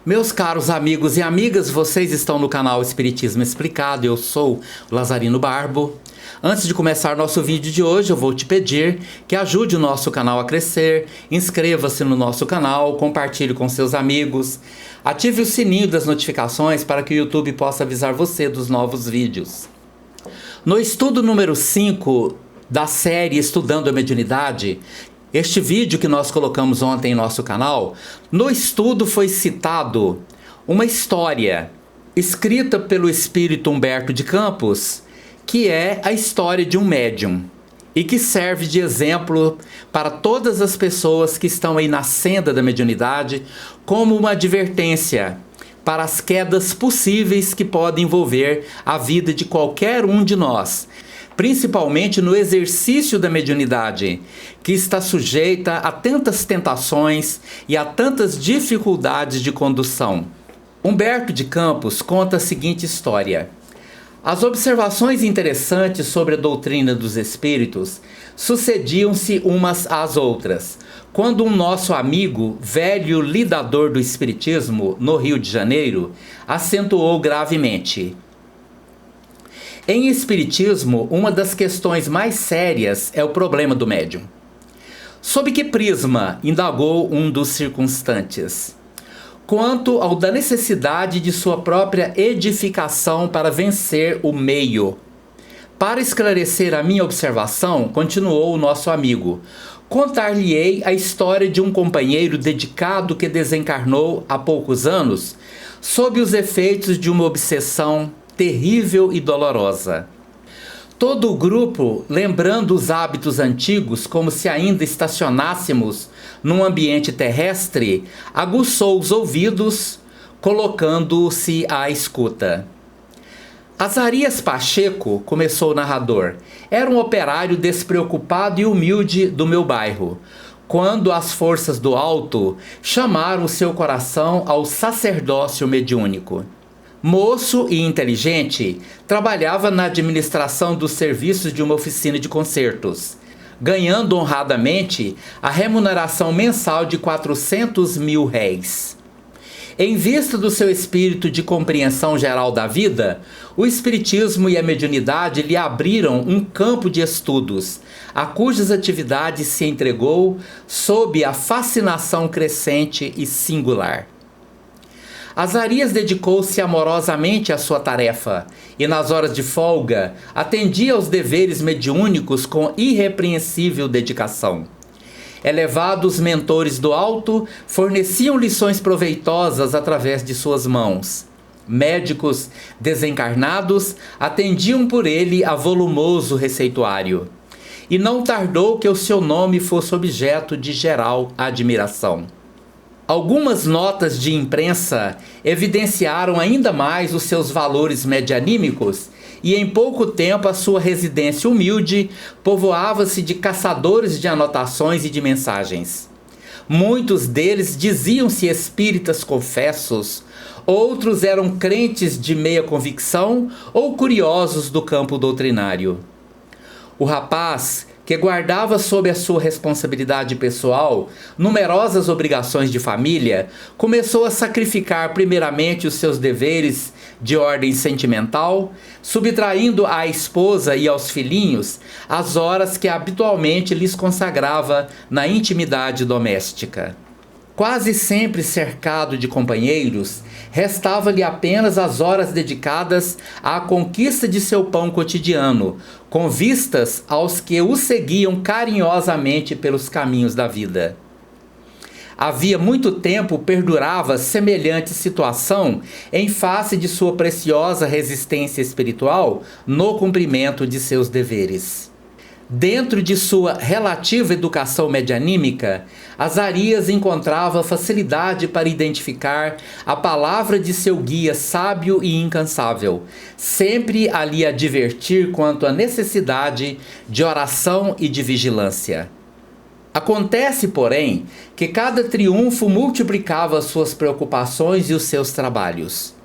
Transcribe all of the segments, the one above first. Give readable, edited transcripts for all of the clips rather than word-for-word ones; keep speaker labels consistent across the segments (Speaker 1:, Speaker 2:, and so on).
Speaker 1: Meus caros amigos e amigas, vocês estão no canal Espiritismo Explicado, eu sou o Lazarino Barbo. Antes de começar nosso vídeo de hoje, eu vou te pedir que ajude o nosso canal a crescer, inscreva-se no nosso canal, compartilhe com seus amigos, ative o sininho das notificações para que o YouTube possa avisar você dos novos vídeos. No estudo número 5 da série Estudando a Mediunidade, este vídeo que nós colocamos ontem em nosso canal, no estudo foi citado uma história escrita pelo espírito Humberto de Campos, que é a história de um médium e que serve de exemplo para todas as pessoas que estão aí na senda da mediunidade, como uma advertência para as quedas possíveis que podem envolver a vida de qualquer um de nós, principalmente no exercício da mediunidade, que está sujeita a tantas tentações e a tantas dificuldades de condução. Humberto de Campos conta a seguinte história. As observações interessantes sobre a doutrina dos espíritos sucediam-se umas às outras, quando um nosso amigo, velho lidador do espiritismo no Rio de Janeiro, acentuou gravemente: em espiritismo, uma das questões mais sérias é o problema do médium. Sob que prisma? Indagou um dos circunstantes. Quanto ao da necessidade de sua própria edificação para vencer o meio. Para esclarecer a minha observação, continuou o nosso amigo, contar-lhe-ei a história de um companheiro dedicado que desencarnou há poucos anos, sob os efeitos de uma obsessão terrível e dolorosa. Todo o grupo, lembrando os hábitos antigos, como se ainda estacionássemos num ambiente terrestre, aguçou os ouvidos, colocando-se à escuta. Azarias Pacheco, começou o narrador, era um operário despreocupado e humilde do meu bairro, quando as forças do alto chamaram seu coração ao sacerdócio mediúnico. Moço e inteligente, trabalhava na administração dos serviços de uma oficina de concertos, ganhando honradamente a remuneração mensal de 400 mil réis. Em vista do seu espírito de compreensão geral da vida, o espiritismo e a mediunidade lhe abriram um campo de estudos, a cujas atividades se entregou sob a fascinação crescente e singular. Azarias dedicou-se amorosamente à sua tarefa e, nas horas de folga, atendia aos deveres mediúnicos com irrepreensível dedicação. Elevados mentores do alto forneciam lições proveitosas através de suas mãos. Médicos desencarnados atendiam por ele a volumoso receituário. E não tardou que o seu nome fosse objeto de geral admiração. Algumas notas de imprensa evidenciaram ainda mais os seus valores medianímicos e em pouco tempo a sua residência humilde povoava-se de caçadores de anotações e de mensagens. Muitos deles diziam-se espíritas confessos, outros eram crentes de meia convicção ou curiosos do campo doutrinário. O rapaz, que guardava sob a sua responsabilidade pessoal numerosas obrigações de família, começou a sacrificar primeiramente os seus deveres de ordem sentimental, subtraindo à esposa e aos filhinhos as horas que habitualmente lhes consagrava na intimidade doméstica. Quase sempre cercado de companheiros, restava-lhe apenas as horas dedicadas à conquista de seu pão cotidiano, com vistas aos que o seguiam carinhosamente pelos caminhos da vida. Havia muito tempo perdurava semelhante situação em face de sua preciosa resistência espiritual no cumprimento de seus deveres. Dentro de sua relativa educação medianímica, Azarias encontrava facilidade para identificar a palavra de seu guia sábio e incansável, sempre a lhe advertir quanto à necessidade de oração e de vigilância. Acontece, porém, que cada triunfo multiplicava suas preocupações e os seus trabalhos.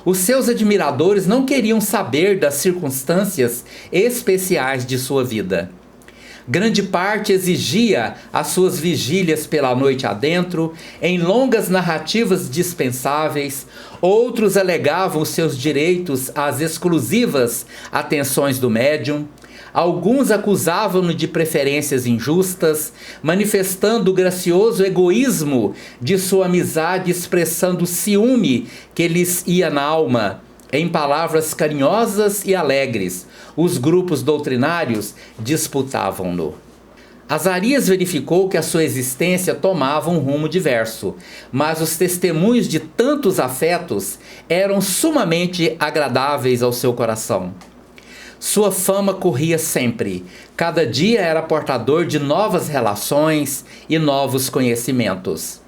Speaker 1: Os seus admiradores não queriam saber das circunstâncias especiais de sua vida. Grande parte exigia as suas vigílias pela noite adentro, em longas narrativas dispensáveis. Outros alegavam os seus direitos às exclusivas atenções do médium. Alguns acusavam-no de preferências injustas, manifestando o gracioso egoísmo de sua amizade, expressando o ciúme que lhes ia na alma. Em palavras carinhosas e alegres, os grupos doutrinários disputavam-no. Azarias verificou que a sua existência tomava um rumo diverso, mas os testemunhos de tantos afetos eram sumamente agradáveis ao seu coração. Sua fama corria sempre. Cada dia era portador de novas relações e novos conhecimentos.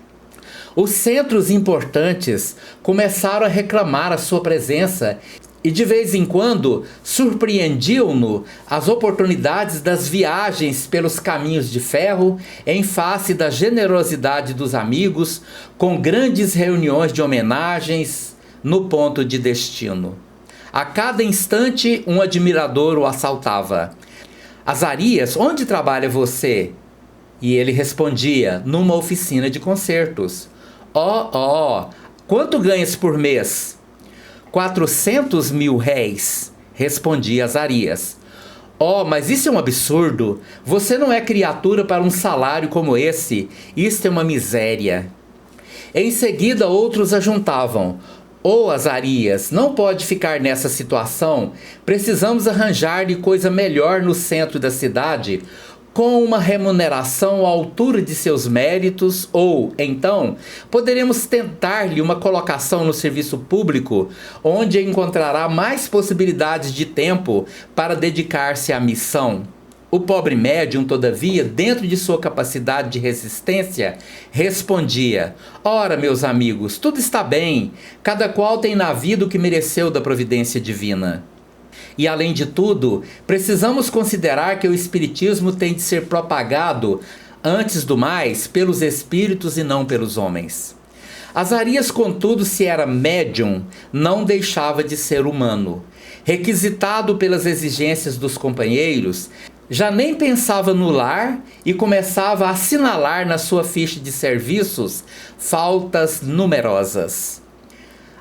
Speaker 1: Os centros importantes começaram a reclamar a sua presença e de vez em quando surpreendiam-no as oportunidades das viagens pelos caminhos de ferro em face da generosidade dos amigos, com grandes reuniões de homenagens no ponto de destino. A cada instante um admirador o assaltava. Azarias, onde trabalha você? E ele respondia, numa oficina de concertos. Quanto ganhas por mês? 400 mil réis, respondia Azarias. Mas isso é um absurdo. Você não é criatura para um salário como esse. Isto é uma miséria. Em seguida outros ajuntavam. Azarias, não pode ficar nessa situação. Precisamos arranjar-lhe coisa melhor no centro da cidade, com uma remuneração à altura de seus méritos, ou, então, poderemos tentar-lhe uma colocação no serviço público, onde encontrará mais possibilidades de tempo para dedicar-se à missão. O pobre médium, todavia, dentro de sua capacidade de resistência, respondia: ora, meus amigos, tudo está bem, cada qual tem na vida o que mereceu da providência divina. E, além de tudo, precisamos considerar que o espiritismo tem de ser propagado, antes do mais, pelos espíritos e não pelos homens. Azarias, contudo, se era médium, não deixava de ser humano. Requisitado pelas exigências dos companheiros, já nem pensava no lar e começava a assinalar na sua ficha de serviços faltas numerosas.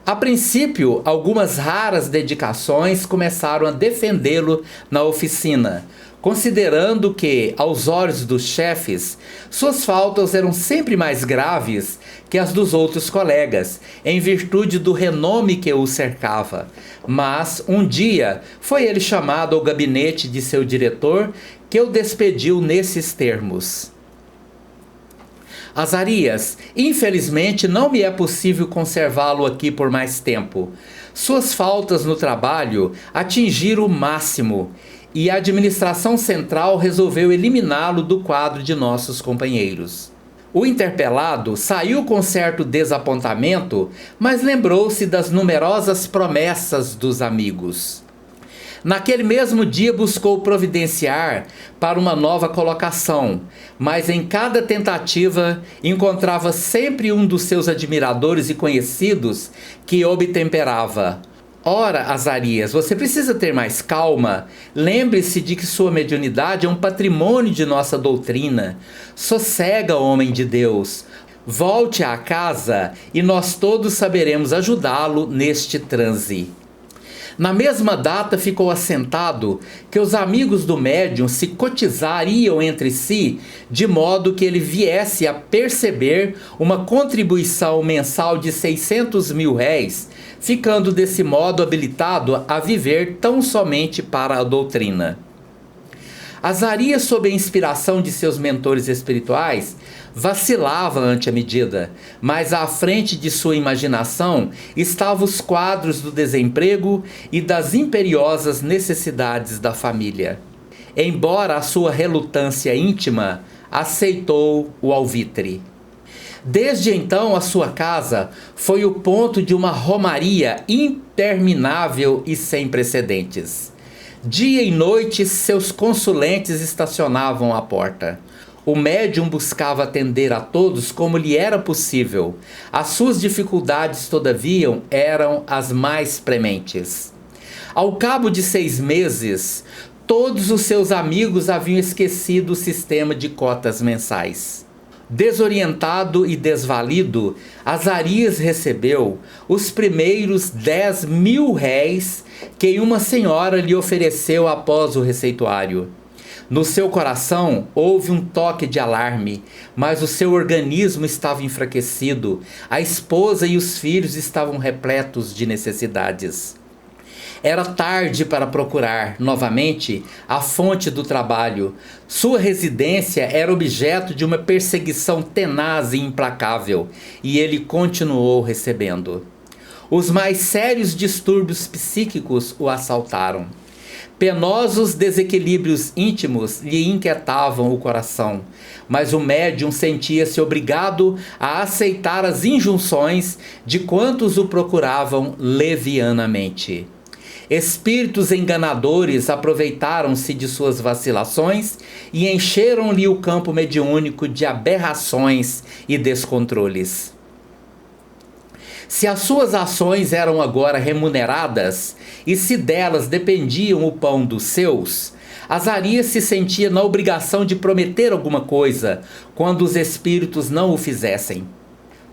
Speaker 1: A princípio, algumas raras dedicações começaram a defendê-lo na oficina, considerando que, aos olhos dos chefes, suas faltas eram sempre mais graves que as dos outros colegas, em virtude do renome que o cercava. Mas, um dia, foi ele chamado ao gabinete de seu diretor, que o despediu nesses termos: Azarias, infelizmente não me é possível conservá-lo aqui por mais tempo. Suas faltas no trabalho atingiram o máximo e a administração central resolveu eliminá-lo do quadro de nossos companheiros. O interpelado saiu com certo desapontamento, mas lembrou-se das numerosas promessas dos amigos. Naquele mesmo dia buscou providenciar para uma nova colocação, mas em cada tentativa encontrava sempre um dos seus admiradores e conhecidos que obtemperava: ora, Azarias, você precisa ter mais calma. Lembre-se de que sua mediunidade é um patrimônio de nossa doutrina. Sossega, homem de Deus. Volte à casa e nós todos saberemos ajudá-lo neste transe. Na mesma data ficou assentado que os amigos do médium se cotizariam entre si, de modo que ele viesse a perceber uma contribuição mensal de 600 mil réis, ficando desse modo habilitado a viver tão somente para a doutrina. Azarias, sob a inspiração de seus mentores espirituais, vacilava ante a medida, mas à frente de sua imaginação estavam os quadros do desemprego e das imperiosas necessidades da família. Embora a sua relutância íntima, aceitou o alvitre. Desde então, a sua casa foi o ponto de uma romaria interminável e sem precedentes. Dia e noite, seus consulentes estacionavam à porta. O médium buscava atender a todos como lhe era possível. As suas dificuldades, todavia, eram as mais prementes. Ao cabo de 6 meses, Todos os seus amigos haviam esquecido o sistema de cotas mensais. Desorientado e desvalido, Azarias recebeu os primeiros 10.000 réis que uma senhora lhe ofereceu após o receituário. No seu coração houve um toque de alarme, mas o seu organismo estava enfraquecido, a esposa e os filhos estavam repletos de necessidades. Era tarde para procurar, novamente, a fonte do trabalho. Sua residência era objeto de uma perseguição tenaz e implacável, e ele continuou recebendo. Os mais sérios distúrbios psíquicos o assaltaram. Penosos desequilíbrios íntimos lhe inquietavam o coração, mas o médium sentia-se obrigado a aceitar as injunções de quantos o procuravam levianamente. Espíritos enganadores aproveitaram-se de suas vacilações e encheram-lhe o campo mediúnico de aberrações e descontroles. Se as suas ações eram agora remuneradas, e se delas dependiam o pão dos seus, Azarias se sentia na obrigação de prometer alguma coisa, quando os espíritos não o fizessem.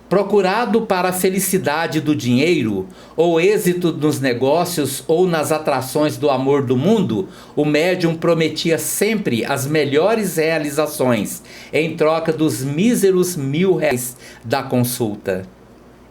Speaker 1: Procurado para a felicidade do dinheiro, ou êxito nos negócios ou nas atrações do amor do mundo, o médium prometia sempre as melhores realizações, em troca dos míseros 1.000 réis da consulta.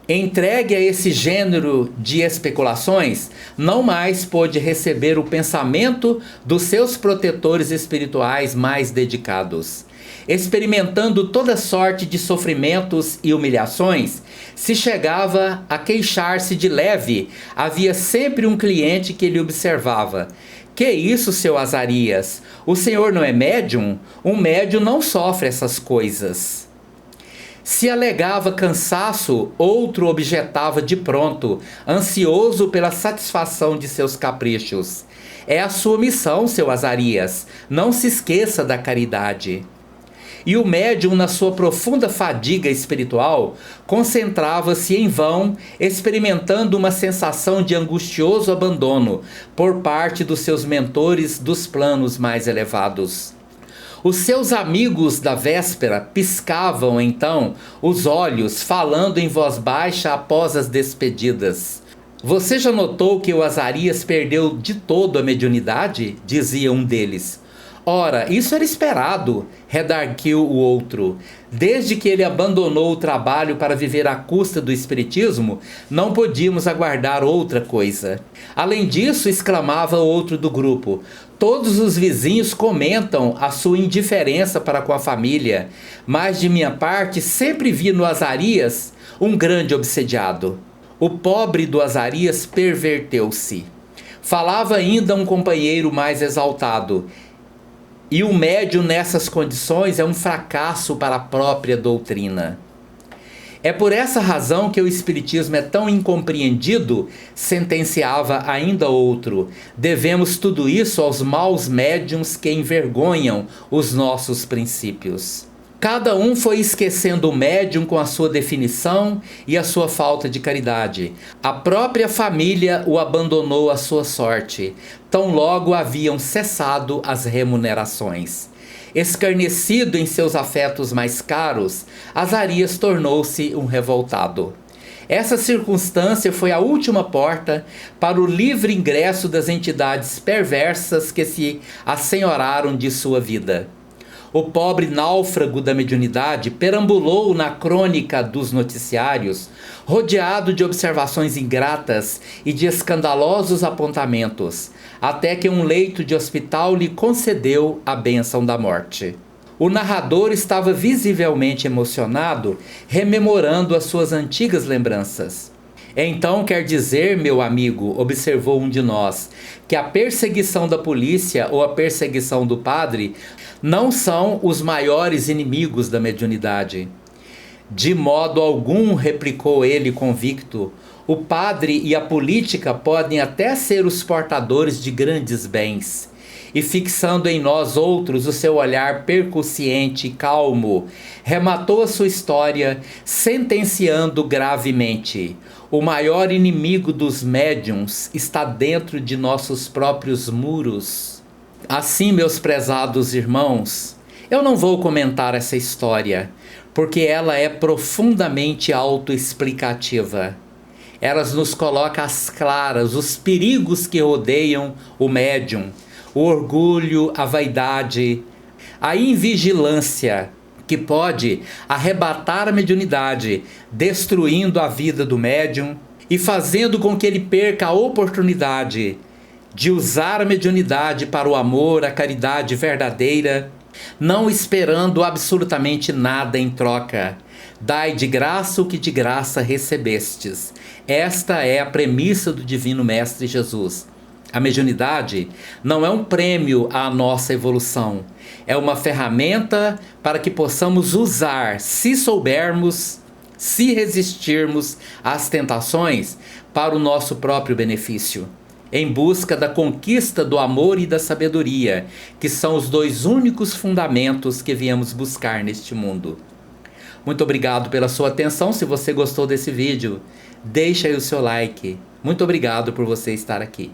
Speaker 1: Entregue a esse gênero de especulações, não mais pôde receber o pensamento dos seus protetores espirituais mais dedicados. Experimentando toda sorte de sofrimentos e humilhações, se chegava a queixar-se de leve, havia sempre um cliente que lhe observava: "Que isso, seu Azarias? O senhor não é médium? Um médium não sofre essas coisas." Se alegava cansaço, outro objetava de pronto, ansioso pela satisfação de seus caprichos: "É a sua missão, seu Azarias, não se esqueça da caridade." E o médium, na sua profunda fadiga espiritual, concentrava-se em vão, experimentando uma sensação de angustioso abandono por parte dos seus mentores dos planos mais elevados. Os seus amigos da véspera piscavam então os olhos, falando em voz baixa após as despedidas. "Você já notou que o Azarias perdeu de todo a mediunidade?" dizia um deles. "Ora, isso era esperado", redarguiu o outro. "Desde que ele abandonou o trabalho para viver à custa do espiritismo, não podíamos aguardar outra coisa." Além disso, exclamava outro do grupo, "todos os vizinhos comentam a sua indiferença para com a família, mas de minha parte sempre vi no Azarias um grande obsediado." O pobre do Azarias perverteu-se. Falava ainda um companheiro mais exaltado: "E o médium nessas condições é um fracasso para a própria doutrina." "É por essa razão que o espiritismo é tão incompreendido", sentenciava ainda outro. "Devemos tudo isso aos maus médiuns que envergonham os nossos princípios." Cada um foi esquecendo o médium com a sua definição e a sua falta de caridade. A própria família o abandonou à sua sorte, tão logo haviam cessado as remunerações. Escarnecido em seus afetos mais caros, Azarias tornou-se um revoltado. Essa circunstância foi a última porta para o livre ingresso das entidades perversas que se assenhoraram de sua vida. O pobre náufrago da mediunidade perambulou na crônica dos noticiários, rodeado de observações ingratas e de escandalosos apontamentos, até que um leito de hospital lhe concedeu a bênção da morte. O narrador estava visivelmente emocionado, rememorando as suas antigas lembranças. "Então quer dizer, meu amigo", observou um de nós, "que a perseguição da polícia ou a perseguição do padre não são os maiores inimigos da mediunidade." "De modo algum", replicou ele convicto. "O padre e a política podem até ser os portadores de grandes bens." E fixando em nós outros o seu olhar percussiente e calmo, rematou a sua história, sentenciando gravemente: "O maior inimigo dos médiuns está dentro de nossos próprios muros." Assim, meus prezados irmãos, eu não vou comentar essa história, porque ela é profundamente autoexplicativa. Ela nos coloca às claras os perigos que rodeiam o médium, o orgulho, a vaidade, a invigilância, que pode arrebatar a mediunidade, destruindo a vida do médium e fazendo com que ele perca a oportunidade de usar a mediunidade para o amor, a caridade verdadeira, não esperando absolutamente nada em troca. Dai de graça o que de graça recebestes. Esta é a premissa do Divino Mestre Jesus. A mediunidade não é um prêmio à nossa evolução, é uma ferramenta para que possamos usar, se soubermos, se resistirmos às tentações, para o nosso próprio benefício, em busca da conquista do amor e da sabedoria, que são os dois únicos fundamentos que viemos buscar neste mundo. Muito obrigado pela sua atenção. Se você gostou desse vídeo, deixa aí o seu like. Muito obrigado por você estar aqui.